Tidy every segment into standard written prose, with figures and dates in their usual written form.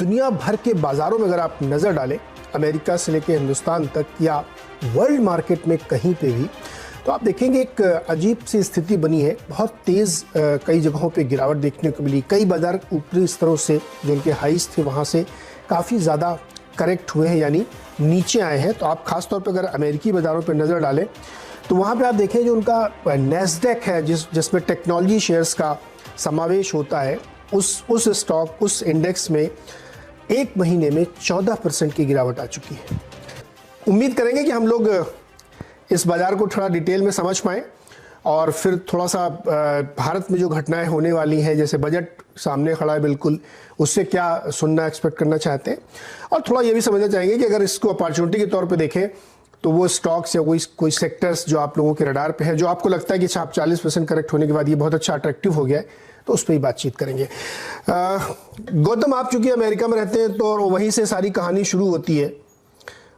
दुनिया भर के बाजारों में अगर आप नज़र डालें, अमेरिका से लेकर हिंदुस्तान तक या वर्ल्ड मार्केट में कहीं पे भी, तो आप देखेंगे एक अजीब सी स्थिति बनी है। बहुत तेज़ कई जगहों पे गिरावट देखने को मिली। कई बाजार ऊपरी स्तरों से जो उनके हाइस थे वहाँ से काफ़ी ज़्यादा करेक्ट हुए हैं, यानी नीचे आए हैं। तो आप ख़ास तौर पे अगर अमेरिकी बाज़ारों पे नज़र डालें तो वहाँ पे आप देखें जो उनका नैस्डैक है जिसमें टेक्नोलॉजी शेयर्स का समावेश होता है, उस स्टॉक, उस इंडेक्स में एक महीने में 14% की गिरावट आ चुकी है। उम्मीद करेंगे कि हम लोग इस बाज़ार को थोड़ा डिटेल में समझ पाएँ और फिर थोड़ा सा भारत में जो घटनाएं होने वाली हैं, जैसे बजट सामने खड़ा है बिल्कुल, उससे क्या सुनना एक्सपेक्ट करना चाहते हैं, और थोड़ा ये भी समझना चाहेंगे कि अगर इसको अपॉर्चुनिटी के तौर पे देखें तो वो स्टॉक्स या कोई सेक्टर्स जो आप लोगों के रडार पे है, जो आपको लगता है कि आप 40% करेक्ट होने के बाद ये बहुत अच्छा अट्रैक्टिव हो गया है, तो उस पर ही बातचीत करेंगे। गौतम, आप चूंकि अमेरिका में रहते हैं तो वहीं से सारी कहानी शुरू होती है।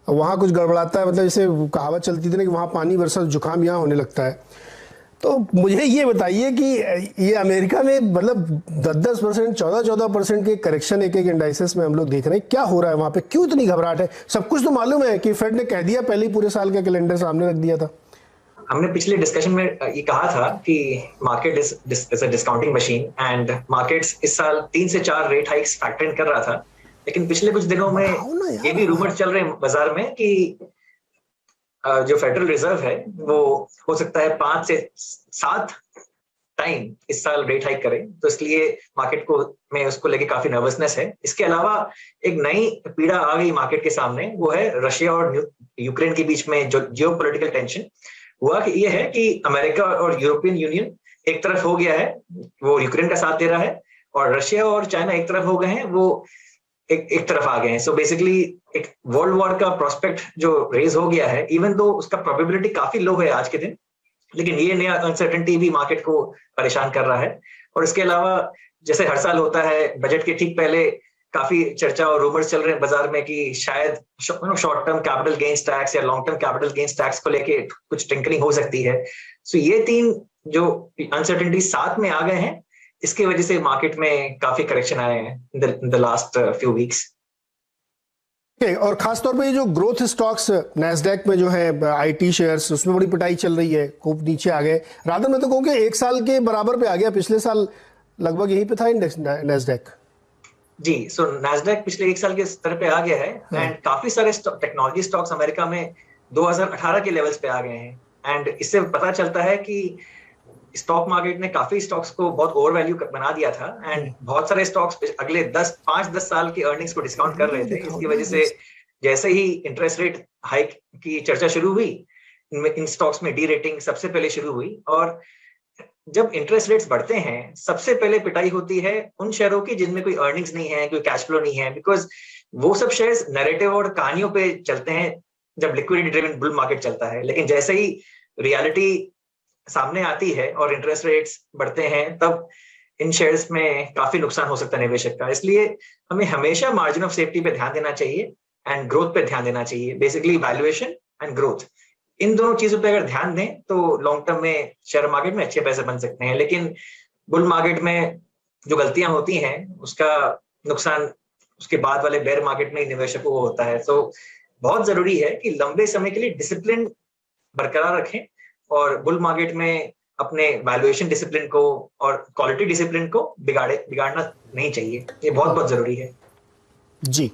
वहाँ कुछ गड़बड़ाता है, मतलब जैसे कहावत चलती थी ना कि वहाँ पानी बरसा जुकाम यहाँ होने लगता है। तो मुझे ये बताइए कि ये अमेरिका में मतलब 10-10%, 14% के करेक्शन एक इंडाइसेस में हम लोग देख रहे हैं, क्या हो रहा है वहाँ पे? क्यों इतनी घबराहट है? सब कुछ तो मालूम है कि फेड ने कह दिया, पहले ही पूरे साल का कैलेंडर सामने रख दिया था। हमने पिछले डिस्कशन में ये कहा था कि market is a discounting machine and markets इस साल 3 से 4 रेट हाइक्स फैक्टर इन कर रहा था। लेकिन पिछले कुछ दिनों में ये भी रूमर चल रहे हैं बाजार में कि जो फेडरल रिजर्व है वो हो सकता है 5 से 7 टाइम इस साल रेट हाइक करे, तो इसलिए मार्केट को में उसको लेके काफी नर्वसनेस है। इसके अलावा एक नई पीड़ा आ गई मार्केट के सामने, वो है रशिया और यूक्रेन के बीच में जो जियोपॉलिटिकल टेंशन हुआ कि ये है कि अमेरिका और यूरोपियन यूनियन एक तरफ हो गया है, वो यूक्रेन का साथ दे रहा है, और रशिया और चाइना एक तरफ हो गए हैं, वो एक तरफ आ गए हैं। सो बेसिकली एक वर्ल्ड वॉर का प्रोस्पेक्ट जो रेज हो गया है, इवन दो उसका प्रोबेबिलिटी काफी लो है आज के दिन, लेकिन ये नया अनसर्टेनिटी भी मार्केट को परेशान कर रहा है। और इसके अलावा जैसे हर साल होता है, बजट के ठीक पहले काफी चर्चा और रूमर्स चल रहे हैं बाजार में कि शायद short term capital gains tax या long term capital gains tax को लेके कुछ टिंकरिंग हो सकती है। सो ये 3 जो अनसर्टेनिटी साथ में आ गए हैं, इसकी वजह से मार्केट में काफी करेक्शन आए हैं in the last few weeks. और खासतौर पे ये जो ग्रोथ स्टॉक्स नैस्डैक में जो है आईटी शेयर्स, उसमें बड़ी पिटाई चल रही है, खूब नीचे आ गए। रादर मैं तो कहूँ कि 1 साल के बराबर पे आ गया, पिछले साल लगभग यहीं पे था इंडेक्स नैस्डैक। जी, सो नैस्डैक पिछले 1 साल के स्तर पे आ गया है एंड काफी सारे टेक्नोलॉजी स्टॉक्स अमेरिका में 2018 के लेवल्स पे आ गए हैं। एंड इससे पता चलता है कि स्टॉक मार्केट ने काफी स्टॉक्स को बहुत ओवर वैल्यू बना दिया था एंड बहुत सारे स्टॉक्स अगले 5-10 साल की अर्निंग्स को डिस्काउंट कर रहे थे। इसकी वजह से जैसे ही इंटरेस्ट रेट हाइक की चर्चा शुरू हुई, इन स्टॉक्स में डी रेटिंग सबसे पहले शुरू हुई। और जब इंटरेस्ट रेट्स बढ़ते हैं, सबसे पहले पिटाई होती है उन शेयरों की जिनमें कोई अर्निंग्स नहीं है, कोई कैश फ्लो नहीं है, बिकॉज वो सब शेयर्स नैरेटिव और कहानियों पे चलते हैं जब लिक्विडिटी ड्रिवन बुल मार्केट चलता है। लेकिन जैसे ही रियलिटी सामने आती है और इंटरेस्ट रेट्स बढ़ते हैं, तब इन शेयर्स में काफी नुकसान हो सकता है निवेशक का। इसलिए हमें हमेशा मार्जिन ऑफ सेफ्टी पे ध्यान देना चाहिए एंड ग्रोथ पे ध्यान देना चाहिए। बेसिकली वैल्यूएशन एंड ग्रोथ, इन दोनों चीजों पे अगर ध्यान दें तो लॉन्ग टर्म में शेयर मार्केट में अच्छे पैसे बन सकते हैं। लेकिन बुल मार्केट में जो गलतियां होती हैं, उसका नुकसान उसके बाद वाले बेयर मार्केट में निवेशकों को होता है। तो बहुत जरूरी है कि लंबे समय के लिए डिसिप्लिन बरकरार रखें और बुल मार्केट में अपने वैल्यूएशन डिसिप्लिन को और क्वालिटी डिसिप्लिन को बिगाड़ना नहीं चाहिए। ये बहुत जरूरी है। जी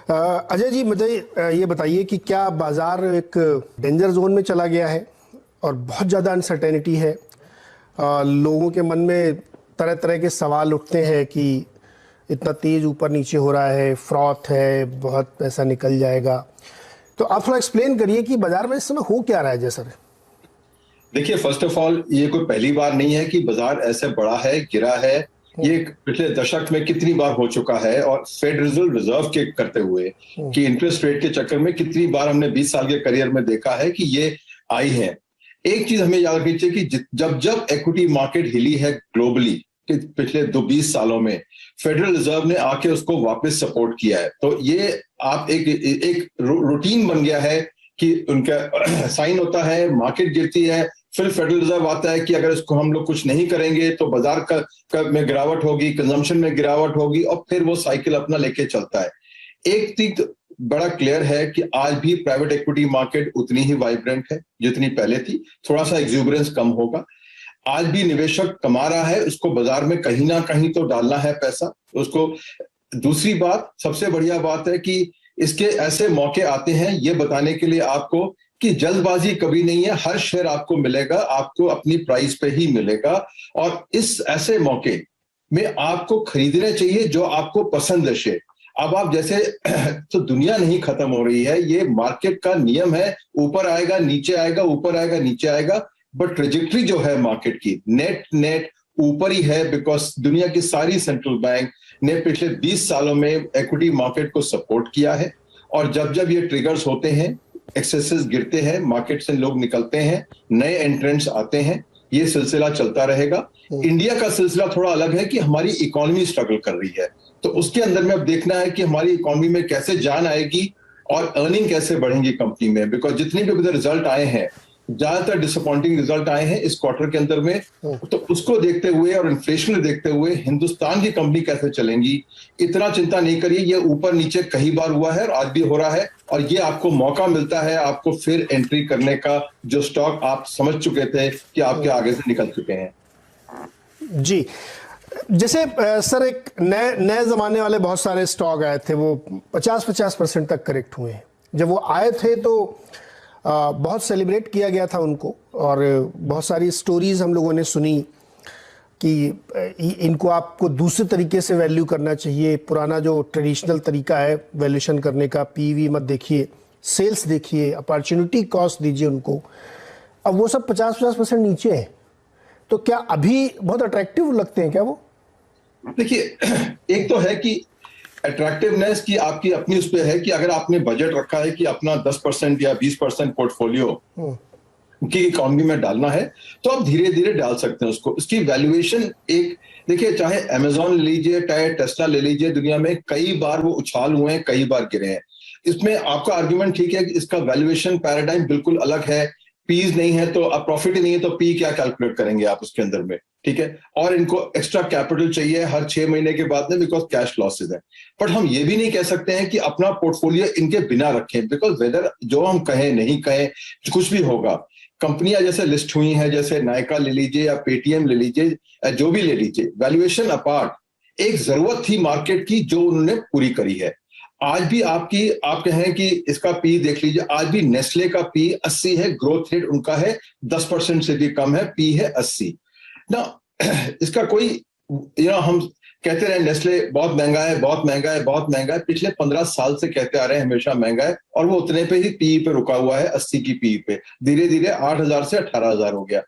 अजय जी, मुझे ये बताइए कि क्या बाजार एक डेंजर जोन में चला गया है और बहुत ज़्यादा अनसर्टेनिटी है? लोगों के मन में तरह तरह के सवाल उठते हैं कि इतना तेज ऊपर नीचे हो रहा है, फ्रॉथ है, बहुत पैसा निकल जाएगा। तो आप थोड़ा एक्सप्लेन करिए कि बाजार में इस समय हो क्या रहा है। जैसा देखिए, फर्स्ट ऑफ ऑल ये कोई पहली बार नहीं है कि बाजार ऐसे बड़ा है, गिरा है। ये पिछले दशक में कितनी बार हो चुका है और फेडरल रिजर्व के करते हुए कि इंटरेस्ट रेट के चक्कर में कितनी बार हमने 20 साल के करियर में देखा है कि ये आई है। एक चीज हमें याद रखनी चाहिए कि जब इक्विटी मार्केट हिली है ग्लोबली कि पिछले 20 सालों में, फेडरल रिजर्व ने आके उसको वापस सपोर्ट किया है। तो ये आप एक रूटीन बन गया है कि उनका साइन होता है, मार्केट गिरती है, फिर फेडरल रिजर्व आता है कि अगर इसको हम लोग कुछ नहीं करेंगे तो बाजार का में गिरावट होगी, कंजम्पशन में गिरावट होगी, और फिर वो साइकिल अपना लेके चलता है। एक चीज बड़ा क्लियर है कि आज भी प्राइवेट इक्विटी मार्केट उतनी ही वाइब्रेंट है जितनी पहले थी, थोड़ा सा एक्सूबरेंस कम होगा। आज भी निवेशक कमा रहा है, उसको बाजार में कहीं ना कहीं तो डालना है पैसा उसको। दूसरी बात, सबसे बढ़िया बात है कि इसके ऐसे मौके आते हैं ये बताने के लिए आपको कि जल्दबाजी कभी नहीं है, हर शेयर आपको मिलेगा, आपको अपनी प्राइस पे ही मिलेगा, और इस ऐसे मौके में आपको खरीदने चाहिए जो आपको पसंद है शेयर। अब आप जैसे तो दुनिया नहीं खत्म हो रही है, ये मार्केट का नियम है, ऊपर आएगा नीचे आएगा, ऊपर आएगा नीचे आएगा, बट ट्रेजेक्टरी जो है मार्केट की नेट ऊपर ही है, बिकॉज दुनिया की सारी सेंट्रल बैंक ने पिछले 20 सालों में इक्विटी मार्केट को सपोर्ट किया है, और जब जब ये ट्रिगर्स होते हैं, एक्सेसेस गिरते हैं, मार्केट से लोग निकलते हैं, नए एंट्रेंट्स आते हैं, ये सिलसिला चलता रहेगा। इंडिया का सिलसिला थोड़ा अलग है कि हमारी इकोनॉमी स्ट्रगल कर रही है, तो उसके अंदर में अब देखना है कि हमारी इकोनॉमी में कैसे जान आएगी और अर्निंग कैसे बढ़ेंगी कंपनी में, बिकॉज जितने भी रिजल्ट आए हैं, ज्यादातर डिसअपॉइंटिंग रिजल्ट आए हैं इस क्वार्टर के अंदर में, तो उसको देखते हुए और इन्फ्लेशन को देखते हुए हिंदुस्तान की कंपनी कैसे चलेंगी, इतना चिंता नहीं करिए। ये ऊपर नीचे कई बार हुआ है और आज भी हो रहा है, और ये आपको मौका मिलता है आपको फिर एंट्री करने का, जो स्टॉक आप समझ चुके थे कि आपके आगे से निकल चुके हैं। जी, जैसे सर एक नए जमाने वाले बहुत सारे स्टॉक आए थे, वो 50% तक करेक्ट हुए हैं। जब वो आए थे तो बहुत सेलिब्रेट किया गया था उनको, और बहुत सारी स्टोरीज हम लोगों ने सुनी कि इनको आपको दूसरे तरीके से वैल्यू करना चाहिए, पुराना जो ट्रेडिशनल तरीका है वैल्यूएशन करने का, पीवी मत देखिए, सेल्स देखिए, अपॉर्चुनिटी कॉस्ट दीजिए उनको। अब वो सब 50% नीचे है, तो क्या अभी बहुत अट्रैक्टिव लगते हैं क्या वो? देखिए, एक तो है कि अट्रैक्टिवनेस की आपकी अपनी उस पर है कि अगर आपने बजट रखा है कि अपना 10% या 20% पोर्टफोलियो की इकोनॉमी में डालना है, तो आप धीरे धीरे डाल सकते हैं उसको। इसकी वैल्यूएशन एक देखिए, चाहे अमेजॉन ले लीजिए, चाहे टेस्ला ले लीजिए, दुनिया में कई बार वो उछाल हुए हैं, कई बार गिरे हैं। इसमें आपका आर्ग्यूमेंट ठीक है कि इसका वैल्यूएशन पैराडाइम बिल्कुल अलग है, पीज नहीं है तो अब प्रॉफिट ही नहीं है तो पी क्या कैलकुलेट करेंगे आप उसके अंदर में, ठीक है, और इनको एक्स्ट्रा कैपिटल चाहिए हर 6 महीने के बाद में, बिकॉज कैश लॉसेज है। बट हम ये भी नहीं कह सकते हैं कि अपना पोर्टफोलियो इनके बिना रखें, बिकॉज वेदर जो हम कहें नहीं कहें कुछ भी होगा। कंपनियां जैसे लिस्ट हुई हैं, जैसे नायका ले लीजिए या पेटीएम ले लीजिए, जो भी ले लीजिए, वैल्यूएशन अपार्ट, एक जरूरत थी मार्केट की जो उन्होंने पूरी करी है। आज भी आप कहें कि इसका पी देख लीजिए, आज भी नेस्ले का पी 80 है, ग्रोथ रेट उनका है 10% से भी कम है, पी है 80 ना। इसका कोई हम कहते रहे नेस्ले बहुत महंगा है, बहुत महंगा है, बहुत महंगा है, पिछले 15 साल से कहते आ रहे हैं हमेशा महंगा है, और वो उतने पे ही पी पे रुका हुआ है, 80 की पी पे, धीरे धीरे 8,000 से 18,000 हो गया।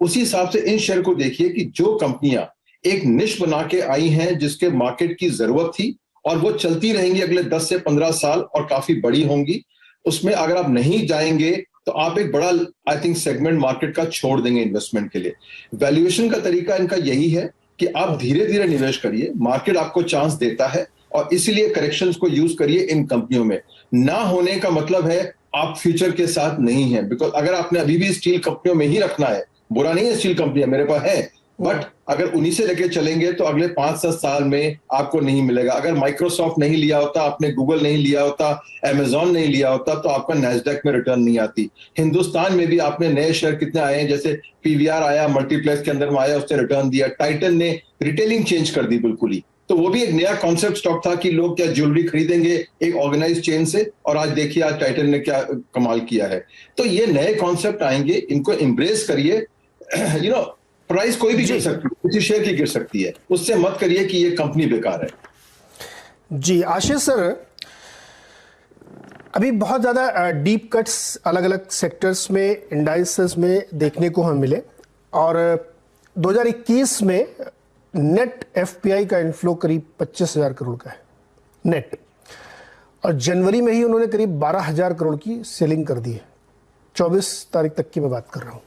उसी हिसाब से इन शेयर को देखिए कि जो कंपनियां एक निश बना के आई हैं, जिसके मार्केट की जरूरत थी, और वो चलती रहेंगी अगले 10 से 15 साल और काफी बड़ी होंगी, उसमें अगर आप नहीं जाएंगे तो आप एक बड़ा आई थिंक सेगमेंट मार्केट का छोड़ देंगे इन्वेस्टमेंट के लिए। वैल्यूएशन का तरीका इनका यही है कि आप धीरे धीरे निवेश करिए, मार्केट आपको चांस देता है, और इसीलिए करेक्शंस को यूज करिए इन कंपनियों में। ना होने का मतलब है आप फ्यूचर के साथ नहीं है, बिकॉज अगर आपने अभी भी स्टील कंपनियों में ही रखना है, बुरा नहीं है, स्टील कंपनियां मेरे पास है, बट अगर उन्हीं से लेके चलेंगे तो अगले 5-7 साल में आपको नहीं मिलेगा। अगर माइक्रोसॉफ्ट नहीं लिया होता, आपने गूगल नहीं लिया होता, अमेजॉन नहीं लिया होता, तो आपका नैस्डैक में रिटर्न नहीं आती। हिंदुस्तान में भी आपने नए शेयर कितने आए हैं, जैसे पीवीआर आया, मल्टीप्लेक्स के अंदर में आया, उसने रिटर्न दिया, टाइटन ने रिटेलिंग चेंज कर दी बिल्कुल ही, तो वो भी एक नया कॉन्सेप्ट स्टॉक था कि लोग क्या ज्वेलरी खरीदेंगे एक ऑर्गेनाइज चेन से, और आज देखिए आज टाइटन ने क्या कमाल किया है। तो ये नए कॉन्सेप्ट आएंगे, इनको एम्ब्रेस करिए। प्राइस कोई भी गिर सकती है, किसी शेयर की गिर सकती है, उससे मत करिए कि ये कंपनी बेकार है। जी आशीष सर, अभी बहुत ज़्यादा डीप कट्स अलग अलग सेक्टर्स में, इंडाइसेस में देखने को हमें मिले, और 2021 में नेट एफपीआई का इनफ्लो करीब 25,000 करोड़ का है नेट, और जनवरी में ही उन्होंने करीब 12,000 करोड़ की सेलिंग कर दी है। 24 तारीख तक की मैं बात कर रहा हूँ।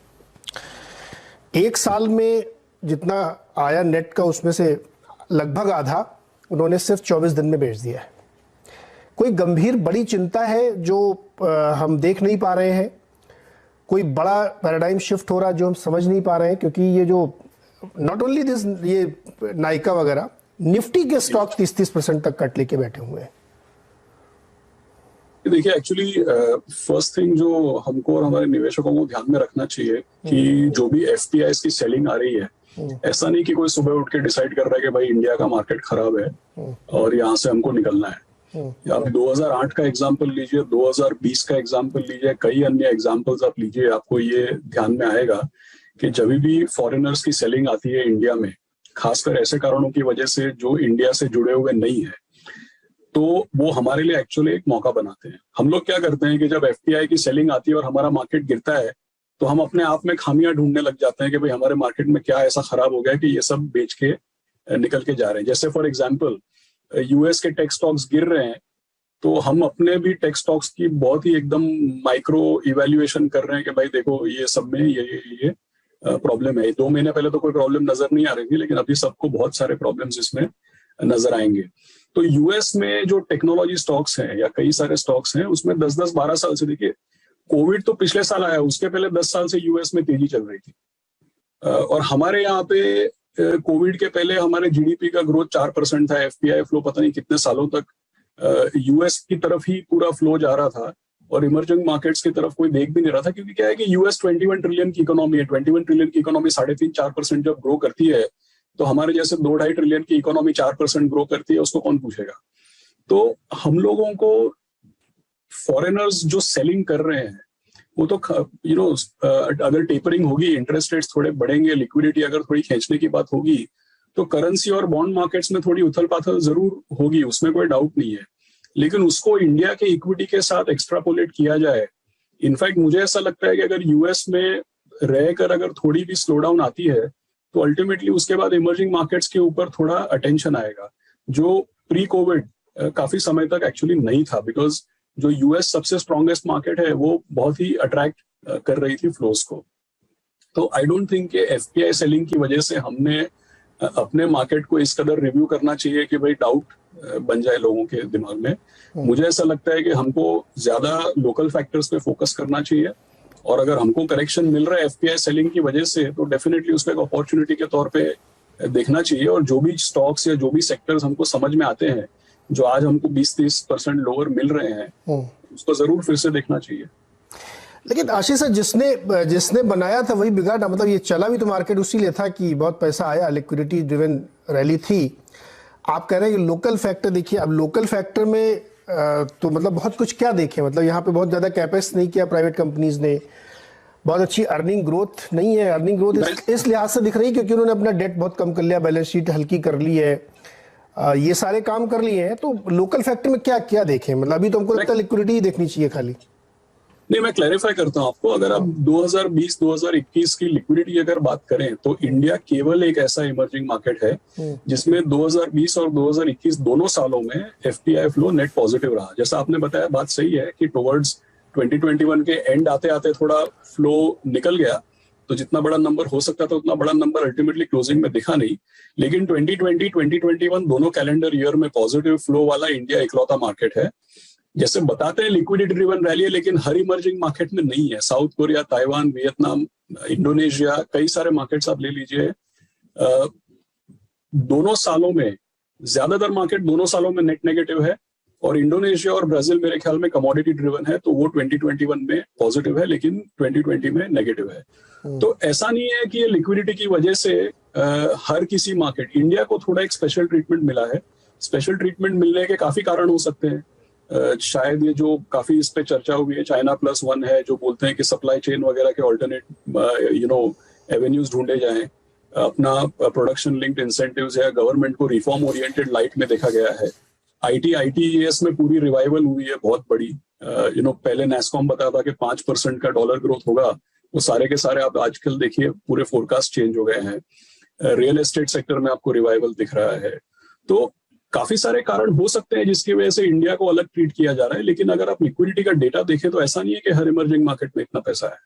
एक साल में जितना आया नेट का, उसमें से लगभग आधा उन्होंने सिर्फ 24 दिन में बेच दिया है। कोई गंभीर बड़ी चिंता है जो हम देख नहीं पा रहे हैं, कोई बड़ा पैराडाइम शिफ्ट हो रहा है जो हम समझ नहीं पा रहे हैं, क्योंकि ये जो नॉट ओनली दिस, ये नाइका वगैरह निफ्टी के स्टॉक 30% तक कट लेके बैठे हुए हैं। देखिए एक्चुअली फर्स्ट थिंग जो हमको और हमारे निवेशकों को ध्यान में रखना चाहिए कि जो भी एफपीआईज की सेलिंग आ रही है, ऐसा नहीं कि कोई सुबह उठ के डिसाइड कर रहा है कि भाई इंडिया का मार्केट खराब है और यहाँ से हमको निकलना है। आप 2008 का एग्जाम्पल लीजिए, 2020 का एग्जाम्पल लीजिए, कई अन्य एग्जाम्पल्स आप लीजिए, आपको ये ध्यान में आएगा कि जब भी फॉरेनर्स की सेलिंग आती है इंडिया में, खासकर ऐसे कारणों की वजह से जो इंडिया से जुड़े हुए नहीं है, तो वो हमारे लिए एक्चुअली एक मौका बनाते हैं। हम लोग क्या करते हैं कि जब एफपीआई की सेलिंग आती है और हमारा मार्केट गिरता है, तो हम अपने आप में खामियां ढूंढने लग जाते हैं कि भाई हमारे मार्केट में क्या ऐसा खराब हो गया कि ये सब बेच के निकल के जा रहे हैं। जैसे फॉर एग्जांपल यूएस के टेक स्टॉक्स गिर रहे हैं, तो हम अपने भी टेक स्टॉक्स की बहुत ही एकदम माइक्रो इवेल्युएशन कर रहे हैं कि भाई देखो ये सब में ये प्रॉब्लम है। 2 महीने पहले तो कोई प्रॉब्लम नजर नहीं आ रही थी, लेकिन अभी सबको बहुत सारे प्रॉब्लम्स इसमें नजर आएंगे। तो यूएस में जो टेक्नोलॉजी स्टॉक्स हैं या कई सारे स्टॉक्स हैं, उसमें 10-12 साल से, देखिए कोविड तो पिछले साल आया, उसके पहले 10 साल से यूएस में तेजी चल रही थी। और हमारे यहाँ पे कोविड के पहले हमारे जीडीपी का ग्रोथ 4% था, एफपीआई फ्लो पता नहीं कितने सालों तक यूएस की तरफ ही पूरा फ्लो जा रहा था और इमर्जिंग मार्केट्स की तरफ कोई देख भी नहीं रहा था, क्योंकि क्या है कि यूएस 21 ट्रिलियन की इकोनॉमी है। 21 ट्रिलियन की इकोनॉमी 3.5-4% जब ग्रो करती है, तो हमारे जैसे 2-2.5 ट्रिलियन की इकोनॉमी 4% ग्रो करती है, उसको कौन पूछेगा। तो हम लोगों को फॉरेनर्स जो सेलिंग कर रहे हैं, वो तो अगर टेपरिंग होगी, इंटरेस्ट रेट्स थोड़े बढ़ेंगे, लिक्विडिटी अगर थोड़ी खींचने की बात होगी, तो करेंसी और बॉन्ड मार्केट्स में थोड़ी उथल पाथल जरूर होगी, उसमें कोई डाउट नहीं है। लेकिन उसको इंडिया के इक्विटी के साथ एक्सट्रापोलेट किया जाए, इनफैक्ट मुझे ऐसा लगता है कि अगर यूएस में रहकर अगर थोड़ी भी स्लो डाउन आती है, तो अल्टीमेटली उसके बाद इमर्जिंग मार्केट्स के ऊपर थोड़ा अटेंशन आएगा, जो प्री कोविड काफी समय तक एक्चुअली नहीं था, बिकॉज जो यूएस सबसे स्ट्रॉन्गेस्ट मार्केट है वो बहुत ही अट्रैक्ट कर रही थी फ्लोज को। तो आई डोंट थिंक कि एफपीआई सेलिंग की वजह से हमने अपने मार्केट को इस कदर रिव्यू करना चाहिए कि भाई डाउट बन जाए लोगों के दिमाग में। मुझे ऐसा लगता है कि हमको ज्यादा लोकल फैक्टर्स पे फोकस करना चाहिए, और अगर हमको करेक्शन मिल रहा है एफपीआई सेलिंग की वजह से, तो डेफिनेटली उसको एक अपॉर्चुनिटी के तौर पे देखना चाहिए। और जो भी स्टॉक्स या जो भी सेक्टर्स हमको समझ में आते हैं, जो आज हमको 20-30% लोअर मिल रहे हैं, उसको जरूर फिर से देखना चाहिए। लेकिन आशीष सर, जिसने बनाया था वही बिगाड़ा, मतलब ये चला भी तो मार्केट उसी लिए था कि बहुत पैसा आया, लिक्विडिटी ड्रिवन रैली थी। आप कह रहे हैं कि लोकल फैक्टर देखिए, अब लोकल फैक्टर में तो मतलब बहुत कुछ क्या देखें, मतलब यहाँ पे बहुत ज्यादा कैपेक्स नहीं किया प्राइवेट कंपनीज ने, बहुत अच्छी अर्निंग ग्रोथ नहीं है। अर्निंग ग्रोथ इस लिहाज से दिख रही है क्योंकि उन्होंने अपना डेट बहुत कम कर लिया, बैलेंस शीट हल्की कर ली है, ये सारे काम कर लिए हैं। तो लोकल फैक्टर में क्या क्या देखें, मतलब अभी तो हमको लगता है लिक्विडिटी ही देखनी चाहिए खाली। नहीं, मैं क्लैरिफाई करता हूं आपको। अगर आप 2020-2021 की लिक्विडिटी अगर बात करें, तो इंडिया केवल एक ऐसा इमर्जिंग मार्केट है जिसमें 2020 और 2021 दोनों सालों में एफपीआई फ्लो नेट पॉजिटिव रहा। जैसा आपने बताया, बात सही है कि टुवर्ड्स 2021 के एंड आते आते थोड़ा फ्लो निकल गया, तो जितना बड़ा नंबर हो सकता था उतना बड़ा नंबर अल्टीमेटली क्लोजिंग में दिखा नहीं। लेकिन 2020-2021 दोनों कैलेंडर ईयर में पॉजिटिव फ्लो वाला इंडिया इकलौता मार्केट है। जैसे बताते हैं लिक्विडिटी ड्रिवन रैली है, लेकिन हर इमर्जिंग मार्केट में नहीं है। South Korea, Taiwan, Vietnam, Indonesia, कई सारे मार्केट्स आप ले लीजिए, दोनों सालों में, ज्यादातर मार्केट दोनों सालों में नेट नेगेटिव है। और इंडोनेशिया और ब्राजील मेरे ख्याल में कमोडिटी ड्रिवन है, तो वो 2021 में पॉजिटिव है, लेकिन 2020 में नेगेटिव है। तो ऐसा नहीं है कि ये लिक्विडिटी की वजह से हर किसी मार्केट, इंडिया को थोड़ा एक स्पेशल ट्रीटमेंट मिला है। स्पेशल ट्रीटमेंट मिलने के काफी कारण हो सकते हैं। शायद ये जो काफी इस पे चर्चा हुई है, चाइना प्लस वन है, जो बोलते हैं कि सप्लाई चेन वगैरह के ऑल्टरनेट एवेन्यूज ढूंढे जाएं, अपना प्रोडक्शन लिंक्ड इंसेंटिव्स है, गवर्नमेंट को रिफॉर्म ओरिएंटेड लाइट में देखा गया है। आईटीईएस में पूरी रिवाइवल हुई है बहुत बड़ी। पहले नैस्कॉम बताया था कि 5% का डॉलर ग्रोथ होगा, वो सारे के सारे आप आजकल देखिए पूरे फोरकास्ट चेंज हो गए हैं। रियल एस्टेट सेक्टर में आपको रिवाइवल दिख रहा है। तो काफी सारे कारण हो सकते हैं जिसकी वजह से इंडिया को अलग ट्रीट किया जा रहा है। लेकिन अगर आप लिक्विडिटी का डेटा देखें, तो ऐसा नहीं है कि हर इमर्जिंग मार्केट में इतना पैसा है।